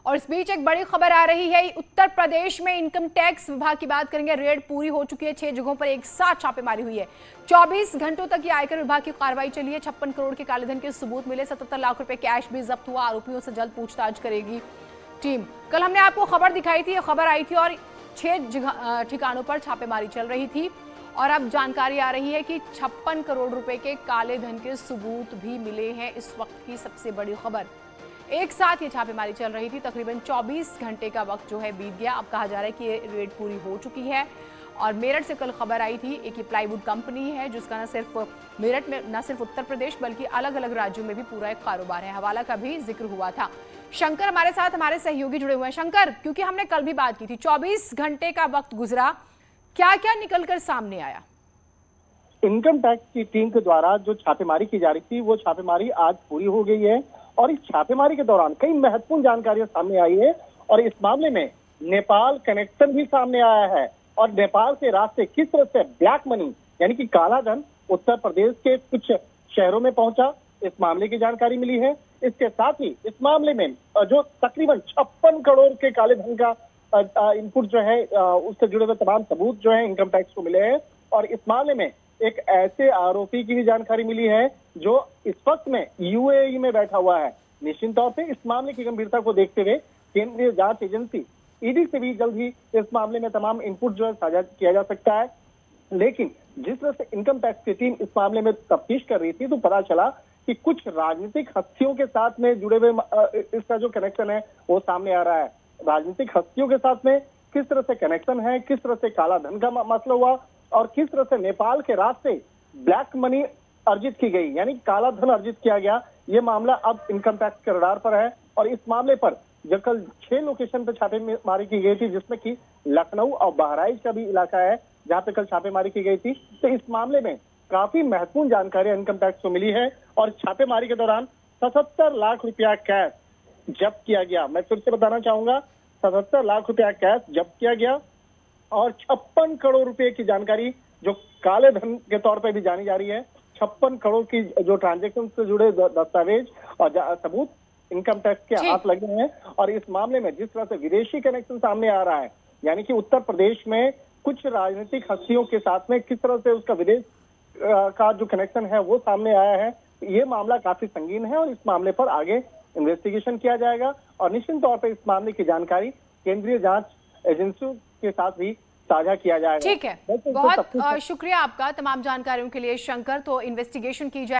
और इस बीच एक बड़ी खबर आ रही है, उत्तर प्रदेश में इनकम टैक्स विभाग की बात करेंगे। रेड पूरी हो चुकी है, 6 जगहों पर एक साथ छापेमारी हुई है। 24 घंटों तक ये आयकर विभाग की कार्रवाई चली है। 56 करोड़ के कालेधन के सबूत मिले, 77 लाख रुपए कैश भी जब्त हुआ। आरोपियों से जल्द पूछताछ करेगी टीम। कल हमने आपको खबर दिखाई थी, खबर आई थी और 6 ठिकानों पर छापेमारी चल रही थी और अब जानकारी आ रही है कि 56 करोड़ रुपए के काले धन के सबूत भी मिले हैं। इस वक्त की सबसे बड़ी खबर, एक साथ ये छापेमारी चल रही थी। तकरीबन 24 घंटे का वक्त जो है बीत गया। अब कहा जा रहा है कि ये रेड पूरी हो चुकी है। और मेरठ से कल खबर आई थी, एक प्लाईवुड कंपनी है जिसका न सिर्फ मेरठ में, न सिर्फ उत्तर प्रदेश बल्कि अलग अलग राज्यों में भी पूरा एक कारोबार है। हवाला का भी जिक्र हुआ था। शंकर हमारे साथ, हमारे सहयोगी जुड़े हुए हैं। शंकर, क्योंकि हमने कल भी बात की थी, 24 घंटे का वक्त गुजरा, क्या क्या निकलकर सामने आया? इनकम टैक्स की टीम के द्वारा जो छापेमारी की जा रही थी, वो छापेमारी आज पूरी हो गई है और इस छापेमारी के दौरान कई महत्वपूर्ण जानकारियां सामने आई है। और इस मामले में नेपाल कनेक्शन भी सामने आया है और नेपाल के रास्ते किस तरह से ब्लैक मनी यानी कि काला धन उत्तर प्रदेश के कुछ शहरों में पहुंचा, इस मामले की जानकारी मिली है। इसके साथ ही इस मामले में जो तकरीबन 56 करोड़ के काले धन का इनपुट जो है, उससे जुड़े हुए तमाम सबूत जो है इनकम टैक्स को मिले हैं। और इस मामले में एक ऐसे आरोपी की भी जानकारी मिली है जो इस वक्त में यूएई में बैठा हुआ है। निश्चित तौर पे इस मामले की गंभीरता को देखते हुए केंद्रीय जांच एजेंसी ईडी से भी जल्द ही इस मामले में तमाम इनपुट जो है साझा किया जा सकता है। लेकिन जिस तरह से इनकम टैक्स की टीम इस मामले में तफ्तीश कर रही थी, तो पता चला कि कुछ राजनीतिक हस्तियों के साथ में जुड़े हुए इसका जो कनेक्शन है वो सामने आ रहा है। राजनीतिक हस्तियों के साथ में किस तरह से कनेक्शन है, किस तरह से काला धन का मसला हुआ और किस तरह से नेपाल के रास्ते ब्लैक मनी अर्जित की गई, यानी काला धन अर्जित किया गया, ये मामला अब इनकम टैक्स के रडार पर है। और इस मामले पर जब कल 6 लोकेशन पर छापेमारी की गई थी, जिसमें कि लखनऊ और बहराइच का भी इलाका है जहां पे कल छापेमारी की गई थी, तो इस मामले में काफी महत्वपूर्ण जानकारी इनकम टैक्स को मिली है। और छापेमारी के दौरान 77 लाख रुपया कैश जब्त किया गया। मैं फिर से बताना चाहूंगा, 77 लाख रुपया कैश जब्त किया गया और 56 करोड़ रुपए की जानकारी जो काले धन के तौर पर भी जानी जा रही है। 56 करोड़ की जो ट्रांजैक्शन से जुड़े दस्तावेज और सबूत इनकम टैक्स के हाथ लगे हैं। और इस मामले में जिस तरह से विदेशी कनेक्शन सामने आ रहा है, यानी कि उत्तर प्रदेश में कुछ राजनीतिक हस्तियों के साथ में किस तरह से उसका विदेश का जो कनेक्शन है वो सामने आया है, ये मामला काफी संगीन है और इस मामले पर आगे इन्वेस्टिगेशन किया जाएगा। और निश्चित तौर पर इस मामले की जानकारी केंद्रीय जांच एजेंसियों के साथ भी साझा किया जाएगा। ठीक है, बहुत शुक्रिया आपका तमाम जानकारियों के लिए शंकर। तो इन्वेस्टिगेशन की जाए।